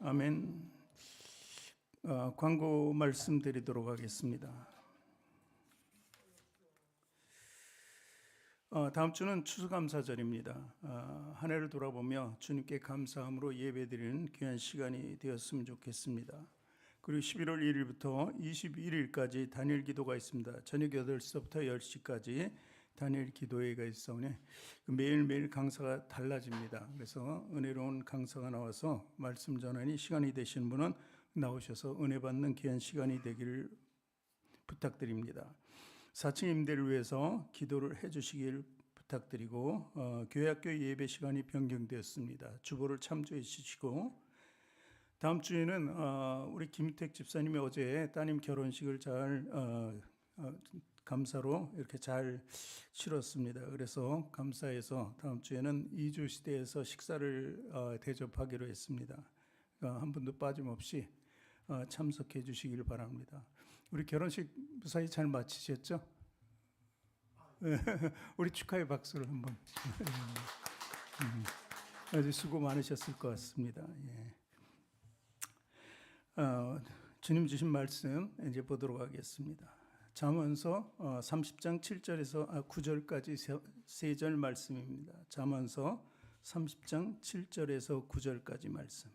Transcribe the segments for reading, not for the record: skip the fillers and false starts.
아멘. 광고 말씀드리도록 하겠습니다. 다음 주는 추수감사절입니다. 한 해를 돌아보며 주님께 감사함으로 예배드리는 귀한 시간이 되었으면 좋겠습니다. 그리고 11월 1일부터 21일까지 단일 기도가 있습니다. 저녁 8시부터 10시까지 단일 기도회가 있어오니 매일매일 강사가 달라집니다. 그래서 은혜로운 강사가 나와서 말씀 전하니 시간이 되신 분은 나오셔서 은혜 받는 귀한 시간이 되기를 부탁드립니다. 4층 임대를 위해서 기도를 해주시길 부탁드리고 교회학교 예배 시간이 변경되었습니다. 주보를 참조해 주시고 다음 주에는 우리 김택 집사님이 어제 따님 결혼식을 잘 감사로 이렇게 잘 치렀습니다. 그래서 감사해서 다음 주에는 이주시대에서 식사를 대접하기로 했습니다. 한 분도 빠짐없이 참석해 주시길 바랍니다. 우리 결혼식 무사히 잘 마치셨죠? 우리 축하의 박수를 한번. 아주 수고 많으셨을 것 같습니다. 예. 주님 주신 말씀 이제 보도록 하겠습니다. 잠언서 30장 7절에서 9절까지 세 절 말씀입니다. 잠언서 30장 7절에서 9절까지 말씀.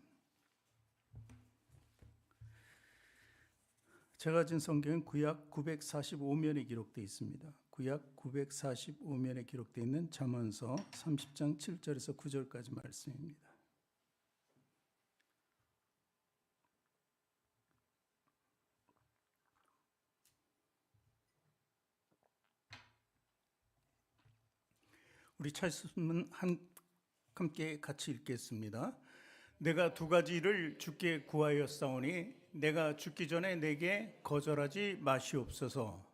제가 가진 성경은 구약 945면에 기록되어 있습니다. 구약 945면에 기록되어 있는 잠언서 30장 7절에서 9절까지 말씀입니다. 우리 찰스는 함께 같이 읽겠습니다. 내가 두 가지를 주께 구하였사오니 내가 죽기 전에 내게 거절하지 마시옵소서.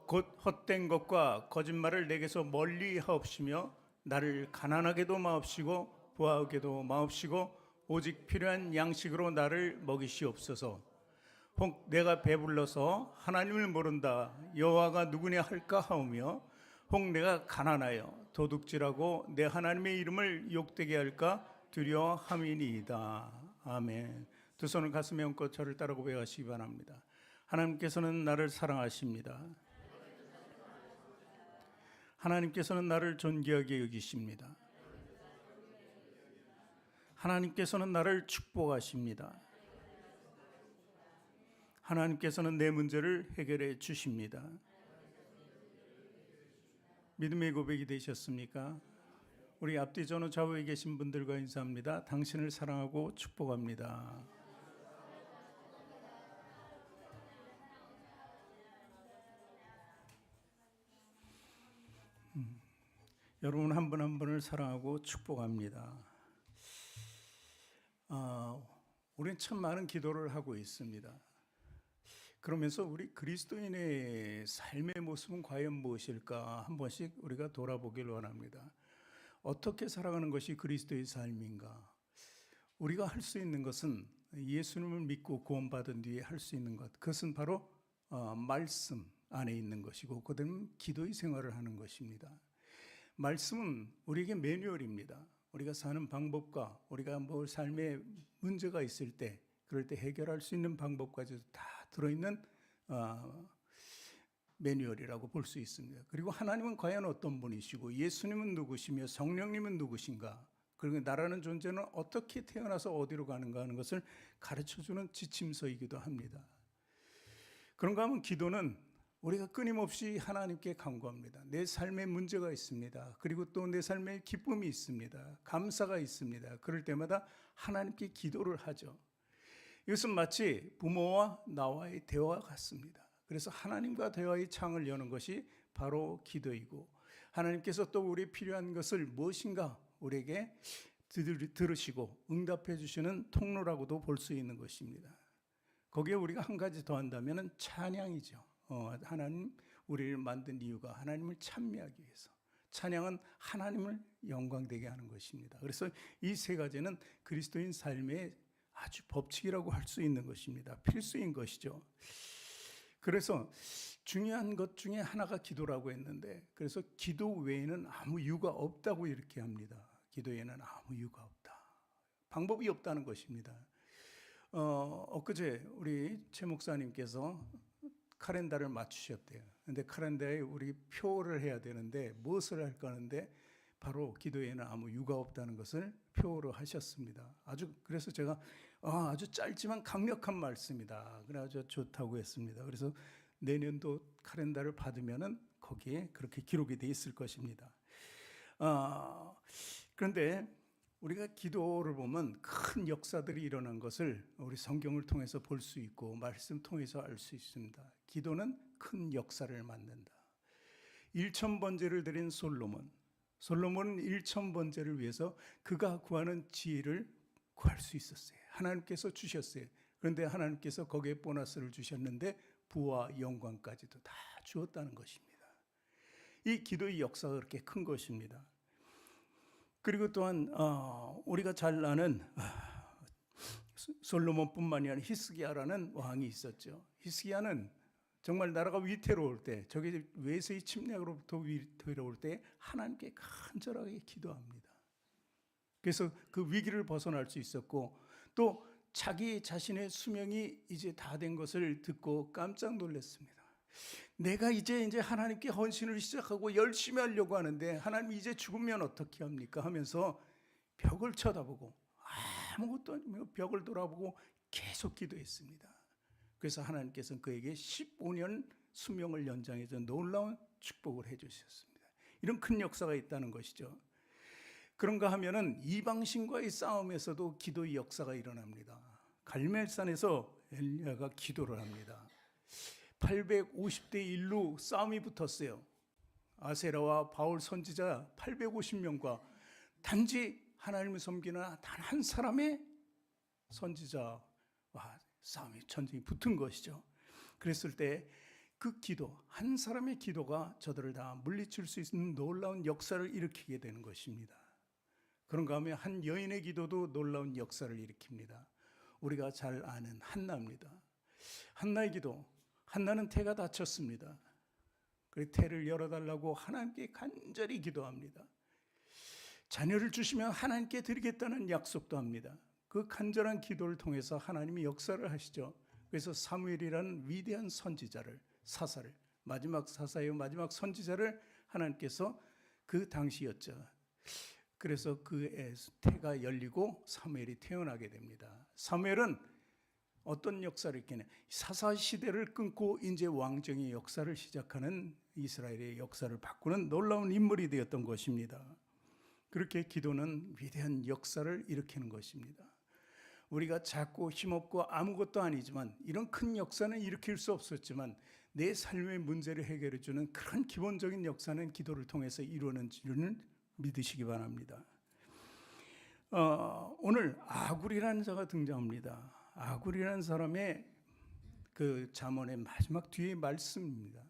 곧 헛된 것과 거짓말을 내게서 멀리 하옵시며 나를 가난하게도 마옵시고 부하게도 마옵시고 오직 필요한 양식으로 나를 먹이시옵소서. 혹 내가 배불러서 하나님을 모른다 여호와가 누구냐 할까 하오며 혹 내가 가난하여 도둑질하고 내 하나님의 이름을 욕되게 할까 두려워함이니이다. 아멘. 두 손을 가슴에 얹고 저를 따라 고백하시기 바랍니다. 하나님께서는 나를 사랑하십니다. 하나님께서는 나를 존귀하게 여기십니다. 하나님께서는 나를 축복하십니다. 하나님께서는 내 문제를 해결해 주십니다. 믿음의 고백이 되셨습니까? 우리 앞뒤 전후 좌우에 계신 분들과 인사합니다. 당신을 사랑하고 축복합니다. 여러분 한 분 한 분을 사랑하고 축복합니다. 우리는 참 많은 기도를 하고 있습니다. 그러면서 우리 그리스도인의 삶의 모습은 과연 무엇일까 한 번씩 우리가 돌아보길 원합니다. 어떻게 살아가는 것이 그리스도의 삶인가? 우리가 할 수 있는 것은 예수님을 믿고 구원받은 뒤에 할 수 있는 것, 그것은 바로 말씀 안에 있는 것이고 그다음에 기도의 생활을 하는 것입니다. 말씀은 우리에게 매뉴얼입니다. 우리가 사는 방법과 우리가 뭐 삶에 문제가 있을 때 그럴 때 해결할 수 있는 방법까지도 다 들어있는 매뉴얼이라고 볼 수 있습니다. 그리고 하나님은 과연 어떤 분이시고 예수님은 누구시며 성령님은 누구신가, 그리고 나라는 존재는 어떻게 태어나서 어디로 가는가 하는 것을 가르쳐주는 지침서이기도 합니다. 그런가 하면 기도는 우리가 끊임없이 하나님께 간구합니다. 내 삶에 문제가 있습니다. 그리고 또 내 삶에 기쁨이 있습니다. 감사가 있습니다. 그럴 때마다 하나님께 기도를 하죠. 이것은 마치 부모와 나와의 대화와 같습니다. 그래서 하나님과 대화의 창을 여는 것이 바로 기도이고 하나님께서 또 우리 필요한 것을 무엇인가 우리에게 들으시고 응답해 주시는 통로라고도 볼 수 있는 것입니다. 거기에 우리가 한 가지 더 한다면 찬양이죠. 하나님 우리를 만든 이유가 하나님을 찬미하기 위해서. 찬양은 하나님을 영광되게 하는 것입니다. 그래서 이 세 가지는 그리스도인 삶의 아주 법칙이라고 할 수 있는 것입니다. 필수인 것이죠. 그래서 중요한 것 중에 하나가 기도라고 했는데, 그래서 기도 외에는 아무 이유가 없다고 이렇게 합니다. 기도 외에는 아무 이유가 없다. 방법이 없다는 것입니다. 엊그제 우리 최 목사님께서 카렌다를 맞추셨대요. 근데 카렌다에 우리 표를 해야 되는데 무엇을 할까 하는데 바로 기도에는 아무 유가 없다는 것을 표로 하셨습니다. 그래서 제가 아주 짧지만 강력한 말씀이다. 그래서 좋다고 했습니다. 그래서 내년도 카렌다를 받으면은 거기에 그렇게 기록이 돼 있을 것입니다. 그런데 우리가 기도를 보면 큰 역사들이 일어난 것을 우리 성경을 통해서 볼 수 있고 말씀 통해서 알 수 있습니다. 기도는 큰 역사를 만든다. 1,000번제를 드린 솔로몬은 1,000번제를 위해서 그가 구하는 지혜를 구할 수 있었어요. 하나님께서 주셨어요. 그런데 하나님께서 거기에 보너스를 주셨는데 부와 영광까지도 다 주었다는 것입니다. 이 기도의 역사가 그렇게 큰 것입니다. 그리고 또한 우리가 잘 아는 솔로몬뿐만이 아니라 히스기야라는 왕이 있었죠. 히스기야는 정말 나라가 위태로울 때, 저게 외세의 침략으로부터 위태로울 때 하나님께 간절하게 기도합니다. 그래서 그 위기를 벗어날 수 있었고, 또 자기 자신의 수명이 이제 다 된 것을 듣고 깜짝 놀랐습니다. 내가 이제 하나님께 헌신을 시작하고 열심히 하려고 하는데 하나님 이제 죽으면 어떻게 합니까? 하면서 벽을 쳐다보고 아무것도 아니며 벽을 돌아보고 계속 기도했습니다. 그래서 하나님께서는 그에게 15년 수명을 연장해서 놀라운 축복을 해주셨습니다. 이런 큰 역사가 있다는 것이죠. 그런가 하면은 이방신과의 싸움에서도 기도의 역사가 일어납니다. 갈멜산에서 엘리야가 기도를 합니다. 850대 1로 싸움이 붙었어요. 아세라와 바울 선지자 850명과 단지 하나님을 섬기는 단 한 사람의 선지자와 싸움이 전쟁이 붙은 것이죠. 그랬을 때 그 기도, 한 사람의 기도가 저들을 다 물리칠 수 있는 놀라운 역사를 일으키게 되는 것입니다. 그런가 하면 한 여인의 기도도 놀라운 역사를 일으킵니다. 우리가 잘 아는 한나입니다. 한나의 기도, 한나는 태가 다쳤습니다. 그 태를 열어달라고 하나님께 간절히 기도합니다. 자녀를 주시면 하나님께 드리겠다는 약속도 합니다. 그 간절한 기도를 통해서 하나님이 역사를 하시죠. 그래서 사무엘이라는 위대한 선지자를, 사사를, 마지막 사사의 마지막 선지자를 하나님께서 그 당시였죠. 그래서 그의 태가 열리고 사무엘이 태어나게 됩니다. 사무엘은 어떤 역사를 있겠냐? 사사 시대를 끊고 이제 왕정의 역사를 시작하는 이스라엘의 역사를 바꾸는 놀라운 인물이 되었던 것입니다. 그렇게 기도는 위대한 역사를 일으키는 것입니다. 우리가 작고 힘없고 아무것도 아니지만 이런 큰 역사는 일으킬 수 없었지만 내 삶의 문제를 해결해 주는 그런 기본적인 역사는 기도를 통해서 이루어지는 줄을 믿으시기 바랍니다. 오늘 아굴이라는 자가 등장합니다. 아굴이라는 사람의 그 잠언의 마지막 뒤의 말씀입니다.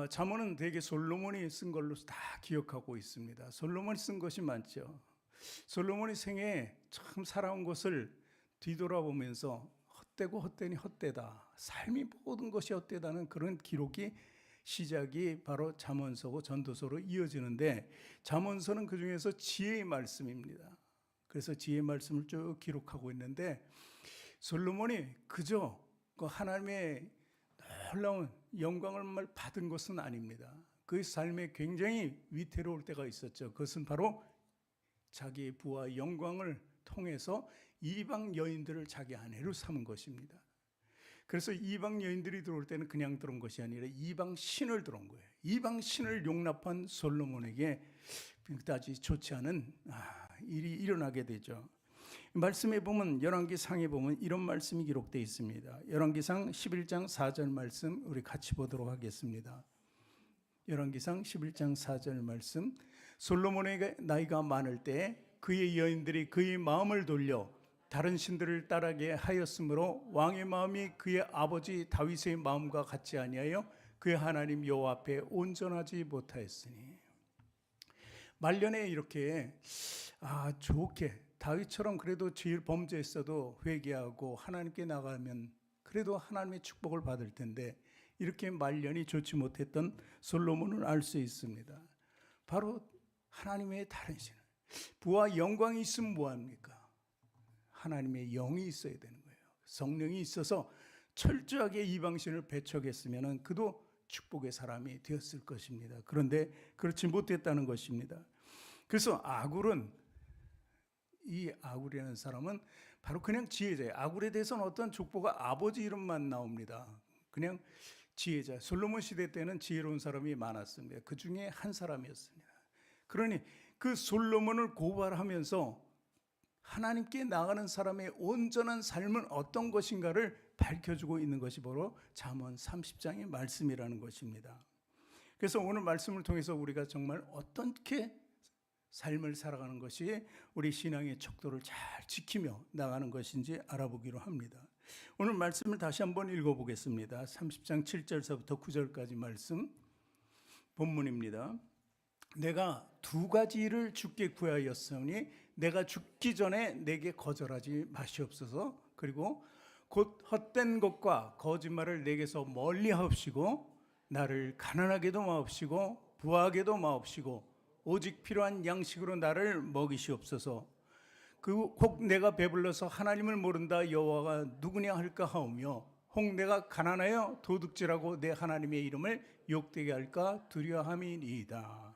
잠언은 대개 솔로몬이 쓴 걸로 다 기억하고 있습니다. 솔로몬이 쓴 것이 많죠. 솔로몬이 생에 참 살아온 것을 뒤돌아보면서 헛되고 헛되니 헛되다, 삶이 모든 것이 헛되다는 그런 기록이 시작이 바로 잠언서고 전도서로 이어지는데, 잠언서는 그 중에서 지혜의 말씀입니다. 그래서 지혜의 말씀을 쭉 기록하고 있는데, 솔로몬이 그저 그 하나님의 놀라운 영광을 받은 것은 아닙니다. 그 삶에 굉장히 위태로울 때가 있었죠. 그것은 바로 자기의 부와 영광을 통해서 이방 여인들을 자기 아내로 삼은 것입니다. 그래서 이방 여인들이 들어올 때는 그냥 들어온 것이 아니라 이방 신을 들어온 거예요. 이방 신을 용납한 솔로몬에게 그다지 좋지 않은 일이 일어나게 되죠. 말씀에 보면, 열왕기상에 보면 이런 말씀이 기록되어 있습니다. 열왕기상 11장 4절 말씀 우리 같이 보도록 하겠습니다. 열왕기상 11장 4절 말씀. 솔로몬의 나이가 많을 때 그의 여인들이 그의 마음을 돌려 다른 신들을 따르게 하였으므로 왕의 마음이 그의 아버지 다윗의 마음과 같지 아니하여 그의 하나님 여호와 앞에 온전하지 못하였으니. 말년에 이렇게 좋게 다윗처럼 그래도 죄를 범죄했어도 회개하고 하나님께 나가면 그래도 하나님의 축복을 받을 텐데 이렇게 말년이 좋지 못했던 솔로몬을 알 수 있습니다. 바로 하나님의 다른 신, 부와 영광이 있으면 뭐합니까? 하나님의 영이 있어야 되는 거예요. 성령이 있어서 철저하게 이방신을 배척했으면 그도 축복의 사람이 되었을 것입니다. 그런데 그렇지 못했다는 것입니다. 그래서 이 아굴이라는 사람은 바로 그냥 지혜자예요. 아굴에 대해서는 어떤 족보가 아버지 이름만 나옵니다. 그냥 지혜자. 솔로몬 시대 때는 지혜로운 사람이 많았습니다. 그 중에 한 사람이었습니다. 그러니 그 솔로몬을 고발하면서 하나님께 나가는 사람의 온전한 삶은 어떤 것인가를 밝혀주고 있는 것이 바로 잠언 30장의 말씀이라는 것입니다. 그래서 오늘 말씀을 통해서 우리가 정말 어떻게 삶을 살아가는 것이 우리 신앙의 척도를 잘 지키며 나가는 것인지 알아보기로 합니다. 오늘 말씀을 다시 한번 읽어보겠습니다. 30장 7절서부터 9절까지 말씀 본문입니다. 내가 두 가지 일을 주께 구하였으니 내가 죽기 전에 내게 거절하지 마시옵소서. 그리고 곧 헛된 것과 거짓말을 내게서 멀리 하옵시고 나를 가난하게도 마옵시고 부하게도 마옵시고 오직 필요한 양식으로 나를 먹이시옵소서. 혹 내가 배불러서 하나님을 모른다 여호와가 누구냐 할까 하오며 혹 내가 가난하여 도둑질하고 내 하나님의 이름을 욕되게 할까 두려함이니이다.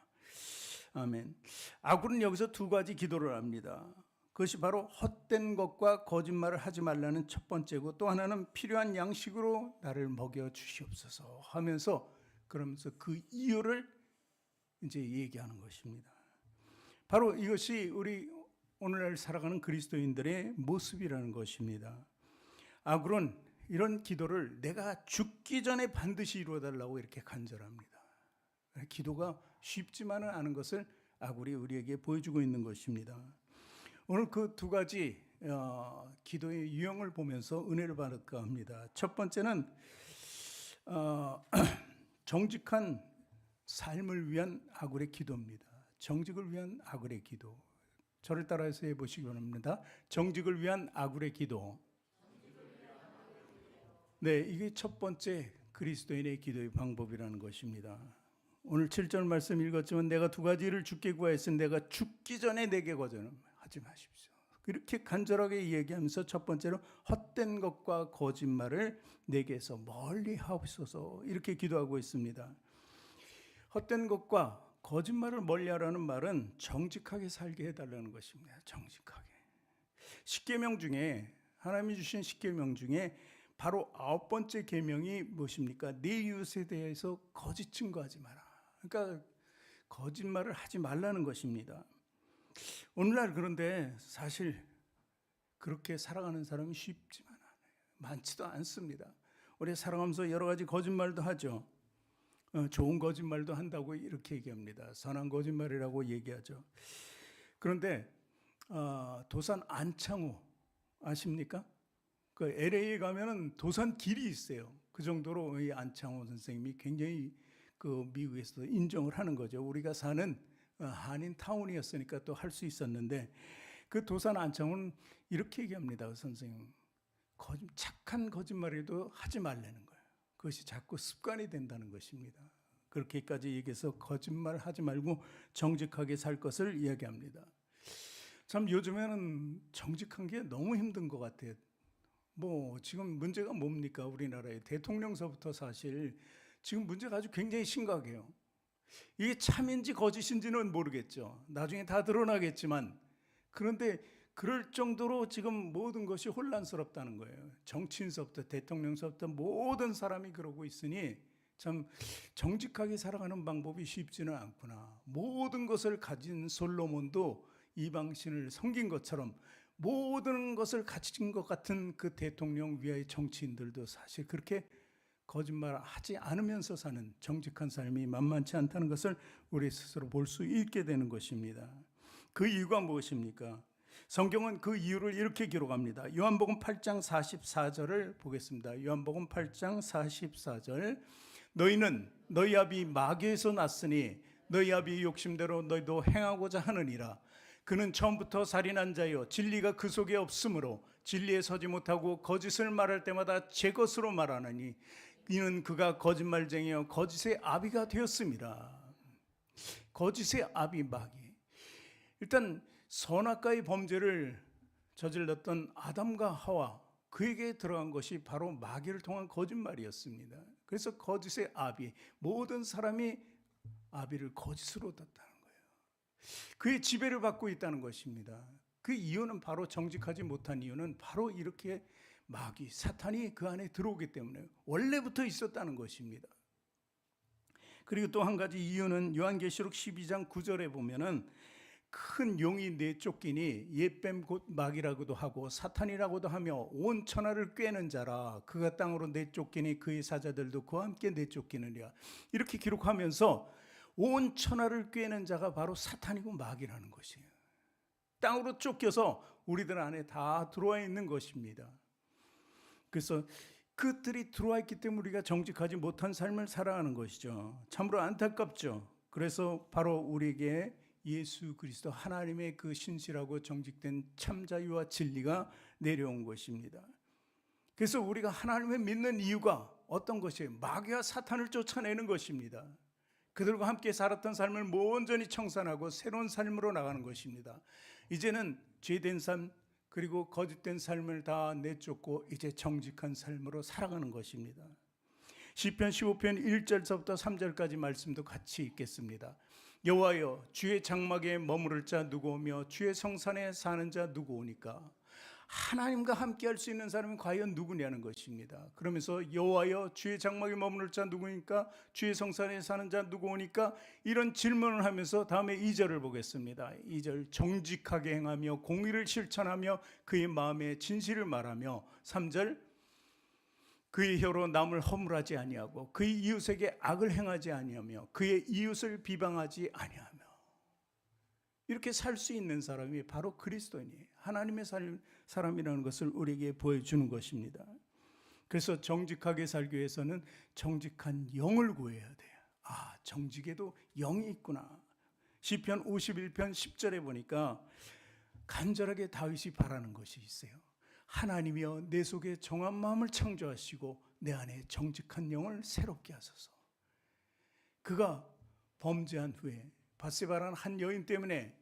아멘. 아굴은 여기서 두 가지 기도를 합니다. 그것이 바로 헛된 것과 거짓말을 하지 말라는 첫 번째고, 또 하나는 필요한 양식으로 나를 먹여 주시옵소서 하면서, 그러면서 그 이유를 이제 얘기하는 것입니다. 바로 이것이 우리 오늘날 살아가는 그리스도인들의 모습이라는 것입니다. 아굴은 이런 기도를 내가 죽기 전에 반드시 이루어달라고 이렇게 간절합니다. 기도가 쉽지만은 않은 것을 아굴이 우리에게 보여주고 있는 것입니다. 오늘 그 두 가지 기도의 유형을 보면서 은혜를 받을까 합니다. 첫 번째는 정직한 삶을 위한 아굴의 기도입니다. 정직을 위한 아굴의 기도. 저를 따라서 해보시기 바랍니다. 정직을 위한 아굴의 기도. 네, 이게 첫 번째 그리스도인의 기도의 방법이라는 것입니다. 오늘 7절 말씀 읽었지만 내가 두 가지를 주께 구하였으니 내가 죽기 전에 내게 거절하지 마십시오. 이렇게 간절하게 얘기하면서 첫 번째로 헛된 것과 거짓말을 내게서 멀리 하옵소서 이렇게 기도하고 있습니다. 헛된 것과 거짓말을 멀리하라는 말은 정직하게 살게 해달라는 것입니다. 정직하게. 십계명 중에, 하나님이 주신 십계명 중에 바로 9번째 계명이 무엇입니까? 네 이웃에 대해서 거짓 증거하지 마라. 그러니까 거짓말을 하지 말라는 것입니다. 오늘날 그런데 사실 그렇게 살아가는 사람이 쉽지만 많지도 않습니다. 우리 살아가면서 여러 가지 거짓말도 하죠. 좋은 거짓말도 한다고 이렇게 얘기합니다. 선한 거짓말이라고 얘기하죠. 그런데 도산 안창호 아십니까? 그 LA에 가면은 도산 길이 있어요. 그 정도로 이 안창호 선생님이 굉장히 그 미국에서도 인정을 하는 거죠. 우리가 사는 한인 타운이었으니까 또 할 수 있었는데, 그 도산 안창호는 이렇게 얘기합니다. 그 선생님, 착한 거짓말에도 하지 말라는 거예요. 그것이 자꾸 습관이 된다는 것입니다. 그렇게까지 얘기해서 거짓말 하지 말고 정직하게 살 것을 이야기합니다. 참 요즘에는 정직한 게 너무 힘든 것 같아요. 뭐 지금 문제가 뭡니까? 우리나라의 대통령서부터 사실 지금 문제가 아주 굉장히 심각해요. 이게 참인지 거짓인지는 모르겠죠. 나중에 다 드러나겠지만, 그런데 그럴 정도로 지금 모든 것이 혼란스럽다는 거예요. 정치인서부터 대통령서부터 모든 사람이 그러고 있으니 참 정직하게 살아가는 방법이 쉽지는 않구나. 모든 것을 가진 솔로몬도 이방신을 섬긴 것처럼 모든 것을 가진 것 같은 그 대통령 위하의 정치인들도 사실 그렇게 거짓말하지 않으면서 사는 정직한 삶이 만만치 않다는 것을 우리 스스로 볼 수 있게 되는 것입니다. 그 이유가 무엇입니까? 성경은 그 이유를 이렇게 기록합니다. 요한복음 8장 44절을 보겠습니다. 요한복음 8장 44절. 너희는 너희 아비 마귀에서 났으니 너희 아비 욕심대로 너희도 행하고자 하느니라. 그는 처음부터 살인한 자요 진리가 그 속에 없으므로 진리에 서지 못하고 거짓을 말할 때마다 제 것으로 말하느니 이는 그가 거짓말쟁이요 거짓의 아비가 되었습니다. 거짓의 아비 마귀. 일단 선악과의 범죄를 저질렀던 아담과 하와, 그에게 들어간 것이 바로 마귀를 통한 거짓말이었습니다. 그래서 거짓의 아비, 모든 사람이 아비를 거짓으로 얻었다는 거예요. 그의 지배를 받고 있다는 것입니다. 그 이유는 바로 정직하지 못한 이유는 바로 이렇게 마귀, 사탄이 그 안에 들어오기 때문에 원래부터 있었다는 것입니다. 그리고 또 한 가지 이유는 요한계시록 12장 9절에 보면은 큰 용이 내쫓기니 옛뱀 곧 마귀라고도 하고 사탄이라고도 하며 온 천하를 꿰는 자라 그가 땅으로 내쫓기니 그의 사자들도 그와 함께 내쫓기느니라. 이렇게 기록하면서 온 천하를 꿰는 자가 바로 사탄이고 마귀라는 것이에요. 땅으로 쫓겨서 우리들 안에 다 들어와 있는 것입니다. 그래서 그들이 들어와 있기 때문에 우리가 정직하지 못한 삶을 살아가는 것이죠. 참으로 안타깝죠. 그래서 바로 우리에게 예수 그리스도 하나님의 그 신실하고 정직된 참 자유와 진리가 내려온 것입니다. 그래서 우리가 하나님을 믿는 이유가 어떤 것이에요? 마귀와 사탄을 쫓아내는 것입니다. 그들과 함께 살았던 삶을 온전히 청산하고 새로운 삶으로 나가는 것입니다. 이제는 죄된 삶 그리고 거짓된 삶을 다 내쫓고 이제 정직한 삶으로 살아가는 것입니다. 시편 15편 1절서부터 3절까지 말씀도 같이 읽겠습니다. 여호와여 주의 장막에 머무를 자 누구오며 주의 성산에 사는 자 누구오니까? 하나님과 함께 할 수 있는 사람이 과연 누구냐는 것입니다. 그러면서 여호와여 주의 장막에 머무를 자 누구니까? 주의 성산에 사는 자 누구오니까? 이런 질문을 하면서 다음에 2절을 보겠습니다. 2절 정직하게 행하며 공의를 실천하며 그의 마음에 진실을 말하며 3절 그의 혀로 남을 허물하지 아니하고 그의 이웃에게 악을 행하지 아니하며 그의 이웃을 비방하지 아니하며 이렇게 살 수 있는 사람이 바로 그리스도인이에요. 하나님의 사람이라는 것을 우리에게 보여주는 것입니다. 그래서 정직하게 살기 위해서는 정직한 영을 구해야 돼요. 아, 정직에도 영이 있구나. 시편 51편 10절에 보니까 간절하게 다윗이 바라는 것이 있어요. 하나님이여 내 속에 정한 마음을 창조하시고 내 안에 정직한 영을 새롭게 하소서. 그가 범죄한 후에 밧세바라는 한 여인 때문에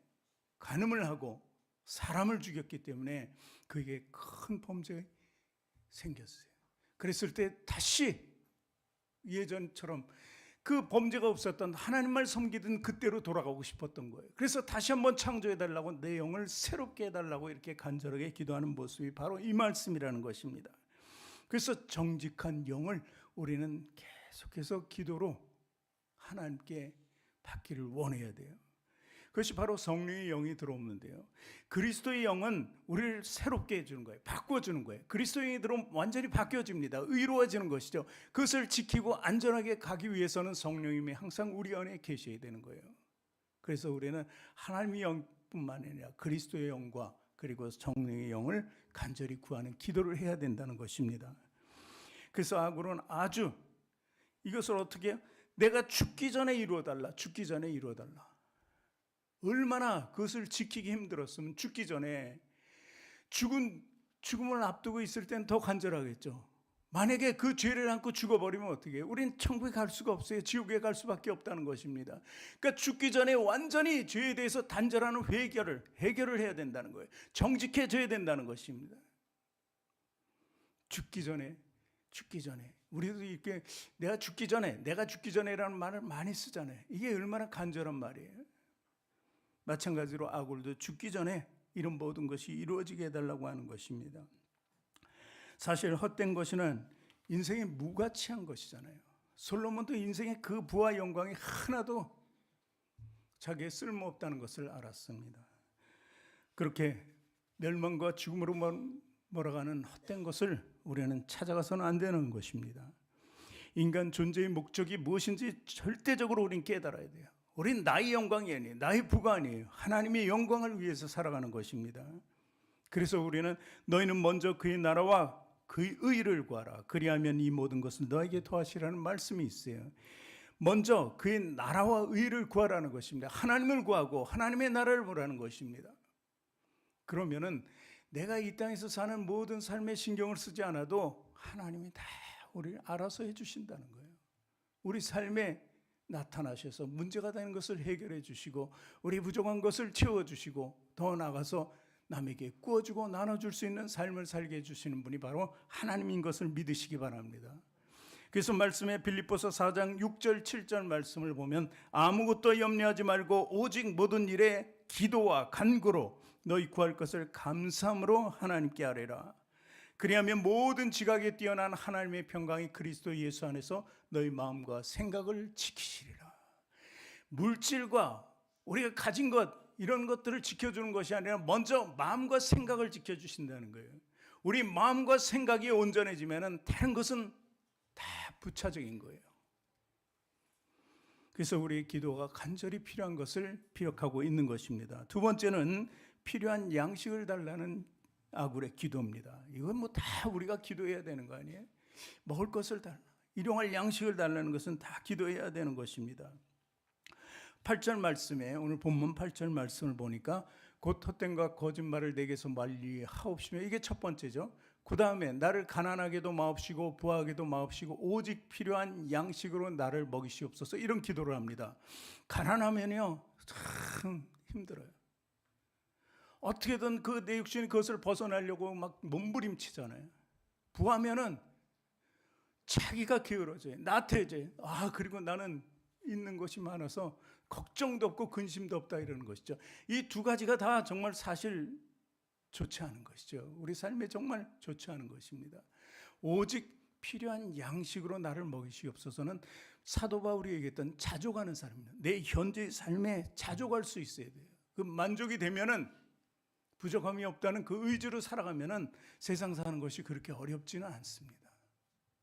간음을 하고 사람을 죽였기 때문에 그에게 큰 범죄가 생겼어요. 그랬을 때 다시 예전처럼 그 범죄가 없었던 하나님만 섬기던 그때로 돌아가고 싶었던 거예요. 그래서 다시 한번 창조해달라고 내 영을 새롭게 해달라고 이렇게 간절하게 기도하는 모습이 바로 이 말씀이라는 것입니다. 그래서 정직한 영을 우리는 계속해서 기도로 하나님께 받기를 원해야 돼요. 그것이 바로 성령의 영이 들어오는데요. 그리스도의 영은 우리를 새롭게 해주는 거예요. 바꿔주는 거예요. 그리스도의 영이 들어오면 완전히 바뀌어집니다. 의로워지는 것이죠. 그것을 지키고 안전하게 가기 위해서는 성령님이 항상 우리 안에 계셔야 되는 거예요. 그래서 우리는 하나님의 영뿐만 아니라 그리스도의 영과 그리고 성령의 영을 간절히 구하는 기도를 해야 된다는 것입니다. 그래서 아굴은 아주 이것을 어떻게 해요? 내가 죽기 전에 이루어달라. 죽기 전에 이루어달라. 얼마나 그것을 지키기 힘들었으면 죽기 전에 죽음을 앞두고 있을 땐 더 간절하겠죠. 만약에 그 죄를 안고 죽어버리면 어떻게 해요? 우린 천국에 갈 수가 없어요. 지옥에 갈 수밖에 없다는 것입니다. 그러니까 죽기 전에 완전히 죄에 대해서 단절하는 해결을 해야 된다는 거예요. 정직해져야 된다는 것입니다. 죽기 전에 우리도 이렇게 내가 죽기 전에라는 말을 많이 쓰잖아요. 이게 얼마나 간절한 말이에요. 마찬가지로 아굴도 죽기 전에 이런 모든 것이 이루어지게 해달라고 하는 것입니다. 사실 헛된 것은 인생이 무가치한 것이잖아요. 솔로몬도 인생의 그 부와 영광이 하나도 자기의 쓸모없다는 것을 알았습니다. 그렇게 멸망과 죽음으로 몰아가는 헛된 것을 우리는 찾아가서는 안 되는 것입니다. 인간 존재의 목적이 무엇인지 절대적으로 우리는 깨달아야 돼요. 우린 나의 영광이 아니에요. 나의 부가 아니에요. 하나님의 영광을 위해서 살아가는 것입니다. 그래서 우리는 너희는 먼저 그의 나라와 그의 의를 구하라. 그리하면 이 모든 것을 너에게 더하시라는 말씀이 있어요. 먼저 그의 나라와 의를 구하라는 것입니다. 하나님을 구하고 하나님의 나라를 보라는 것입니다. 그러면은 내가 이 땅에서 사는 모든 삶에 신경을 쓰지 않아도 하나님이 다 우리를 알아서 해주신다는 거예요. 우리 삶에 나타나셔서 문제가 되는 것을 해결해 주시고 우리 부족한 것을 채워주시고 더 나아가서 남에게 구워주고 나눠줄 수 있는 삶을 살게 해주시는 분이 바로 하나님인 것을 믿으시기 바랍니다. 그래서 말씀에 빌립보서 4장 6절 7절 말씀을 보면 아무것도 염려하지 말고 오직 모든 일에 기도와 간구로 너희 구할 것을 감사함으로 하나님께 아뢰라. 그리하면 모든 지각에 뛰어난 하나님의 평강이 그리스도 예수 안에서 너희 마음과 생각을 지키시리라. 물질과 우리가 가진 것 이런 것들을 지켜주는 것이 아니라 먼저 마음과 생각을 지켜주신다는 거예요. 우리 마음과 생각이 온전해지면 다른 것은 다 부차적인 거예요. 그래서 우리의 기도가 간절히 필요한 것을 기억하고 있는 것입니다. 두 번째는 필요한 양식을 달라는 아굴의 기도입니다. 이건 뭐 다 우리가 기도해야 되는 거 아니에요? 먹을 것을 달라, 일용할 양식을 달라는 것은 다 기도해야 되는 것입니다. 8절 말씀에 오늘 본문 8절 말씀을 보니까 곧 헛된과 거짓말을 내게서 말리 하옵시며, 이게 첫 번째죠. 그 다음에 나를 가난하게도 마옵시고 부하게도 마옵시고 오직 필요한 양식으로 나를 먹이시옵소서, 이런 기도를 합니다. 가난하면요 참 힘들어요. 어떻게든 그 내 육신이 그것을 벗어나려고 막 몸부림치잖아요. 부하면은 자기가 게으러져요. 나태해져요. 그리고 나는 있는 것이 많아서 걱정도 없고 근심도 없다, 이러는 것이죠. 이 두 가지가 다 정말 사실 좋지 않은 것이죠. 우리 삶에 정말 좋지 않은 것입니다. 오직 필요한 양식으로 나를 먹이시옵소서는 사도 바울이 얘기했던 자족하는 사람입니다. 내 현재의 삶에 자족할 수 있어야 돼요. 그 만족이 되면은, 부족함이 없다는 그 의지로 살아가면은 세상 사는 것이 그렇게 어렵지는 않습니다.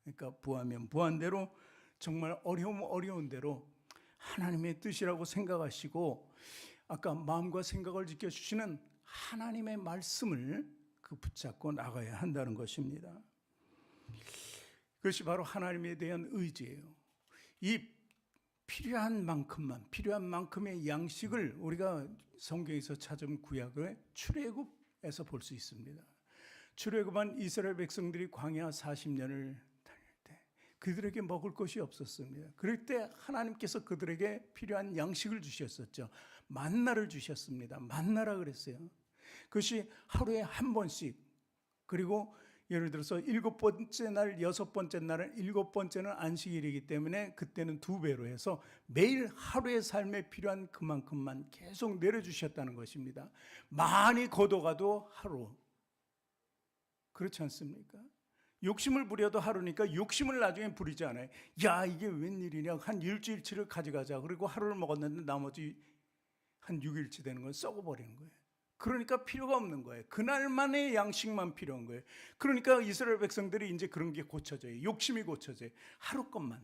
그러니까 부하면 부한 대로, 정말 어려운 대로 하나님의 뜻이라고 생각하시고, 아까 마음과 생각을 지켜주시는 하나님의 말씀을 붙잡고 나가야 한다는 것입니다. 그것이 바로 하나님에 대한 의지예요. 이 필요한 만큼의 양식을 우리가 성경에서 찾은 구약의 출애굽에서 볼 수 있습니다. 출애굽한 이스라엘 백성들이 광야 40년을 그들에게 먹을 것이 없었습니다. 그럴 때 하나님께서 그들에게 필요한 양식을 주셨었죠. 만나를 주셨습니다. 만나라 그랬어요. 그것이 하루에 한 번씩, 그리고 예를 들어서 7번째 날, 6번째 날은 7번째는 안식일이기 때문에 그때는 2배로 해서 매일 하루의 삶에 필요한 그만큼만 계속 내려주셨다는 것입니다. 많이 걷어가도 하루, 그렇지 않습니까? 욕심을 부려도 하루니까 욕심을 나중에 부리지 않아요. 이게 웬일이냐, 한 일주일치를 가져가자. 그리고 하루를 먹었는데 나머지 한 6일치 되는 건 썩어버리는 거예요. 그러니까 필요가 없는 거예요. 그날만의 양식만 필요한 거예요. 그러니까 이스라엘 백성들이 이제 그런 게 고쳐져요. 욕심이 고쳐져요. 하루 것만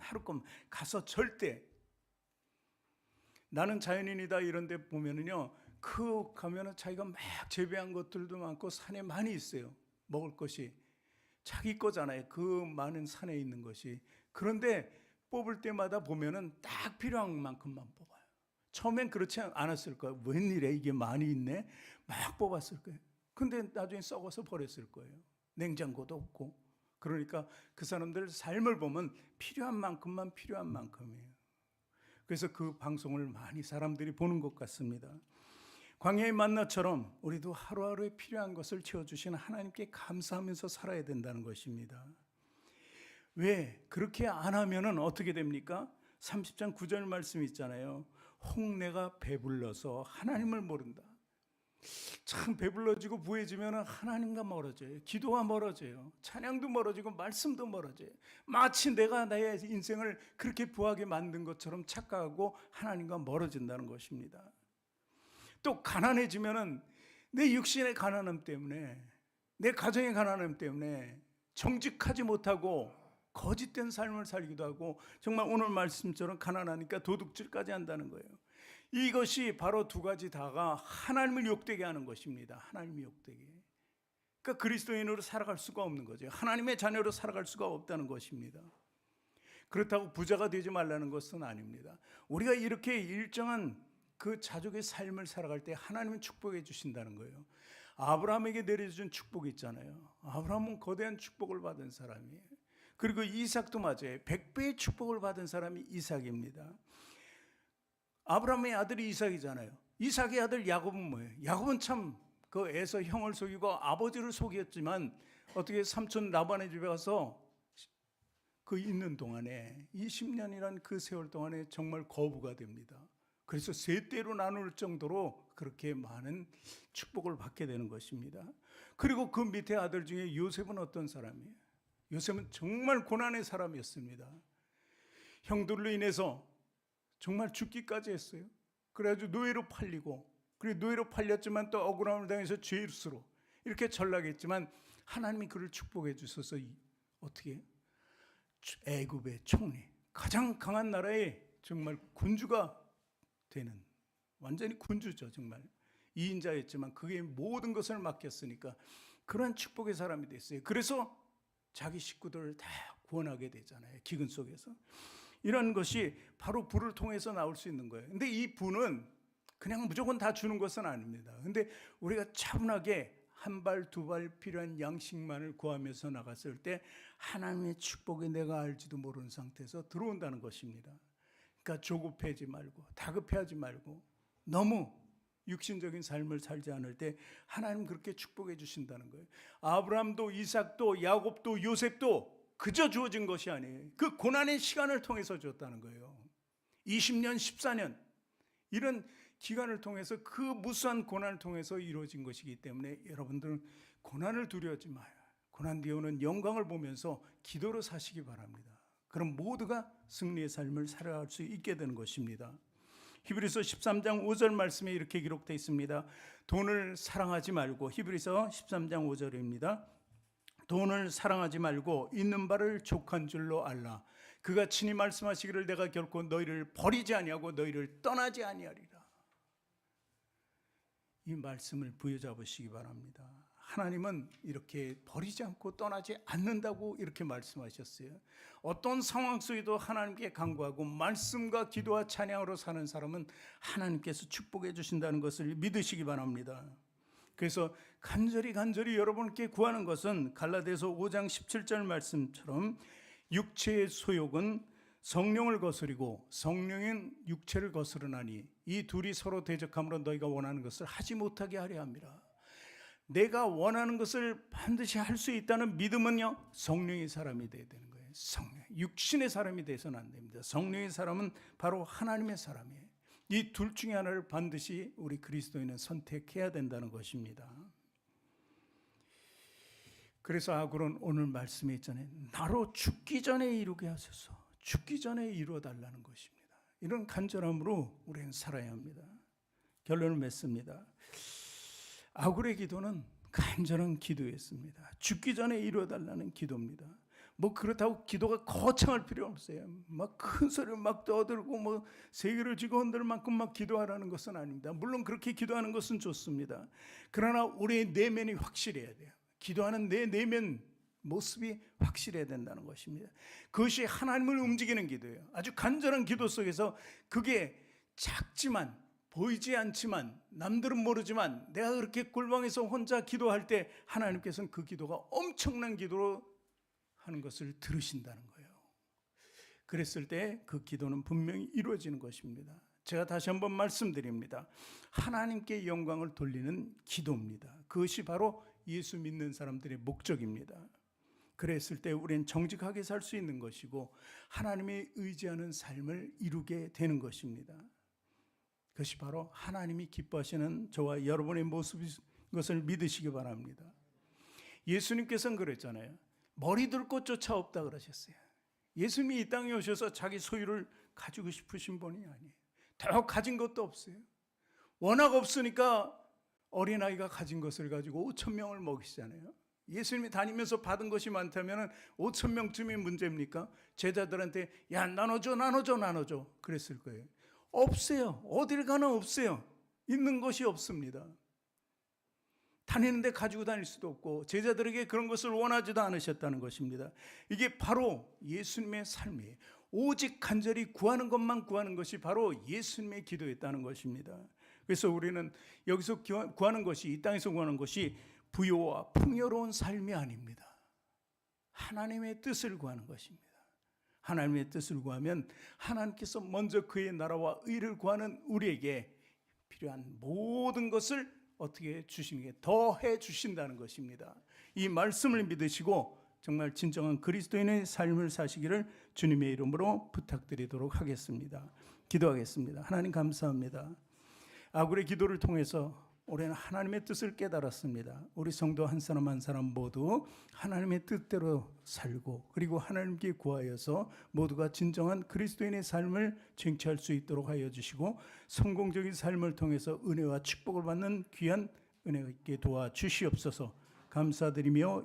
가서 절대, 나는 자연인이다 이런 데 보면은요, 가면은 자기가 막 재배한 것들도 많고 산에 많이 있어요. 먹을 것이 자기 거잖아요. 그 많은 산에 있는 것이. 그런데 뽑을 때마다 보면은 딱 필요한 만큼만 뽑아요. 처음엔 그렇지 않았을 거예요. 웬일에 이게 많이 있네? 막 뽑았을 거예요. 근데 나중에 썩어서 버렸을 거예요. 냉장고도 없고. 그러니까 그 사람들 삶을 보면 필요한 만큼만 필요한 만큼이에요. 그래서 그 방송을 많이 사람들이 보는 것 같습니다. 광야의 만나처럼 우리도 하루하루에 필요한 것을 채워주시는 하나님께 감사하면서 살아야 된다는 것입니다. 왜? 그렇게 안 하면은 어떻게 됩니까? 30장 9절 말씀 있잖아요. 홍내가 배불러서 하나님을 모른다. 참 배불러지고 부해지면 하나님과 멀어져요. 기도가 멀어져요. 찬양도 멀어지고 말씀도 멀어져요. 마치 내가 나의 인생을 그렇게 부하게 만든 것처럼 착각하고 하나님과 멀어진다는 것입니다. 또 가난해지면 내 육신의 가난함 때문에, 내 가정의 가난함 때문에 정직하지 못하고 거짓된 삶을 살기도 하고, 정말 오늘 말씀처럼 가난하니까 도둑질까지 한다는 거예요. 이것이 바로 두 가지 다가 하나님을 욕되게 하는 것입니다. 하나님이 욕되게. 그러니까 그리스도인으로 살아갈 수가 없는 거죠. 하나님의 자녀로 살아갈 수가 없다는 것입니다. 그렇다고 부자가 되지 말라는 것은 아닙니다. 우리가 이렇게 일정한 그 자족의 삶을 살아갈 때 하나님은 축복해 주신다는 거예요. 아브라함에게 내려준 축복이 있잖아요. 아브라함은 거대한 축복을 받은 사람이에요. 그리고 이삭도 맞아요. 100배의 축복을 받은 사람이 이삭입니다. 아브라함의 아들이 이삭이잖아요. 이삭의 아들 야곱은 뭐예요? 야곱은 참 그 에서 형을 속이고 아버지를 속였지만 어떻게 삼촌 라반의 집에 가서 그 있는 동안에 20년이란 그 세월 동안에 정말 거부가 됩니다. 그래서 세 대로 나눌 정도로 그렇게 많은 축복을 받게 되는 것입니다. 그리고 그 밑에 아들 중에 요셉은 어떤 사람이에요? 요셉은 정말 고난의 사람이었습니다. 형들로 인해서 정말 죽기까지 했어요. 그래가지고 노예로 팔리고, 그리고 노예로 팔렸지만 또 억울함을 당해서 죄수로 이렇게 전락했지만 하나님이 그를 축복해 주셔서 어떻게 애굽의 총리, 가장 강한 나라의 정말 군주가 되는, 완전히 군주죠. 정말 2인자였지만 그게 모든 것을 맡겼으니까 그런 축복의 사람이 됐어요. 그래서 자기 식구들을 다 구원하게 되잖아요. 기근 속에서. 이런 것이 바로 부를 통해서 나올 수 있는 거예요. 근데 이 부는 그냥 무조건 다 주는 것은 아닙니다. 근데 우리가 차분하게 한 발, 두 발 필요한 양식만을 구하면서 나갔을 때 하나님의 축복이 내가 알지도 모르는 상태에서 들어온다는 것입니다. 그러니까 조급해하지 말고 다급해하지 말고 너무 육신적인 삶을 살지 않을 때 하나님 그렇게 축복해 주신다는 거예요. 아브라함도 이삭도 야곱도 요셉도 그저 주어진 것이 아니에요. 그 고난의 시간을 통해서 줬다는 거예요. 20년, 14년 이런 기간을 통해서 그 무수한 고난을 통해서 이루어진 것이기 때문에 여러분들은 고난을 두려워하지 마요. 고난 뒤에 오는 영광을 보면서 기도로 사시기 바랍니다. 그럼 모두가 승리의 삶을 살아갈 수 있게 되는 것입니다. 히브리서 13장 5절 말씀에 이렇게 기록되어 있습니다. 돈을 사랑하지 말고, 히브리서 13장 5절입니다. 돈을 사랑하지 말고 있는 바를 족한 줄로 알라. 그가 친히 말씀하시기를 내가 결코 너희를 버리지 아니하고 너희를 떠나지 아니하리라. 이 말씀을 부여잡으시기 바랍니다. 하나님은 이렇게 버리지 않고 떠나지 않는다고 이렇게 말씀하셨어요. 어떤 상황 속에도 하나님께 간구하고 말씀과 기도와 찬양으로 사는 사람은 하나님께서 축복해 주신다는 것을 믿으시기 바랍니다. 그래서 간절히 여러분께 구하는 것은 갈라디아서 5장 17절 말씀처럼 육체의 소욕은 성령을 거스리고 성령은 육체를 거스르나니 이 둘이 서로 대적함으로 너희가 원하는 것을 하지 못하게 하려 함이라. 내가 원하는 것을 반드시 할 수 있다는 믿음은요, 성령의 사람이 되어야 되는 거예요. 성령, 육신의 사람이 돼서는 안 됩니다. 성령의 사람은 바로 하나님의 사람이에요. 이 둘 중에 하나를 반드시 우리 그리스도인은 선택해야 된다는 것입니다. 그래서 아굴은 오늘 말씀에 있잖아요. 나로 죽기 전에 이루게 하소서. 죽기 전에 이루어 달라는 것입니다. 이런 간절함으로 우리는 살아야 합니다. 결론을 맺습니다. 아굴의 기도는 간절한 기도였습니다. 죽기 전에 이루어 달라는 기도입니다. 뭐 그렇다고 기도가 거창할 필요 없어요. 막 큰 소리를 막 떠들고 뭐 세계를 쥐고 흔들 만큼 막 기도하라는 것은 아닙니다. 물론 그렇게 기도하는 것은 좋습니다. 그러나 우리의 내면이 확실해야 돼요. 기도하는 내 내면 모습이 확실해야 된다는 것입니다. 그것이 하나님을 움직이는 기도예요. 아주 간절한 기도 속에서 그게 작지만 보이지 않지만 남들은 모르지만 내가 그렇게 골방에서 혼자 기도할 때 하나님께서는 그 기도가 엄청난 기도로 하는 것을 들으신다는 거예요. 그랬을 때 그 기도는 분명히 이루어지는 것입니다. 제가 다시 한번 말씀드립니다. 하나님께 영광을 돌리는 기도입니다. 그것이 바로 예수 믿는 사람들의 목적입니다. 그랬을 때 우리는 정직하게 살 수 있는 것이고 하나님이 의지하는 삶을 이루게 되는 것입니다. 그것이 바로 하나님이 기뻐하시는 저와 여러분의 모습인 것을 믿으시기 바랍니다. 예수님께서는 그랬잖아요. 머리 둘 곳 조차 없다 그러셨어요. 예수님이 이 땅에 오셔서 자기 소유를 가지고 싶으신 분이 아니에요. 더 가진 것도 없어요. 워낙 없으니까 어린아이가 가진 것을 가지고 5,000명을 먹이시잖아요. 예수님이 다니면서 받은 것이 많다면 5,000명쯤이 문제입니까? 제자들한테 야 나눠줘 그랬을 거예요. 없어요. 어딜 가나 없어요. 있는 것이 없습니다. 다니는데 가지고 다닐 수도 없고 제자들에게 그런 것을 원하지도 않으셨다는 것입니다. 이게 바로 예수님의 삶이에요. 오직 간절히 구하는 것만 구하는 것이 바로 예수님의 기도였다는 것입니다. 그래서 우리는 여기서 구하는 것이, 이 땅에서 구하는 것이 부요와 풍요로운 삶이 아닙니다. 하나님의 뜻을 구하는 것입니다. 하나님의 뜻을 구하면 하나님께서 먼저 그의 나라와 의를 구하는 우리에게 필요한 모든 것을 어떻게 주시는 게 더해 주신다는 것입니다. 이 말씀을 믿으시고 정말 진정한 그리스도인의 삶을 사시기를 주님의 이름으로 부탁드리도록 하겠습니다. 기도하겠습니다. 하나님 감사합니다. 아굴의 기도를 통해서 올해는 하나님의 뜻을 깨달았습니다. 우리 성도 한 사람 한 사람 모두 하나님의 뜻대로 살고 그리고 하나님께 구하여서 모두가 진정한 그리스도인의 삶을 쟁취할 수 있도록 하여 주시고 성공적인 삶을 통해서 은혜와 축복을 받는 귀한 은혜가 있게 도와주시옵소서. 감사드리며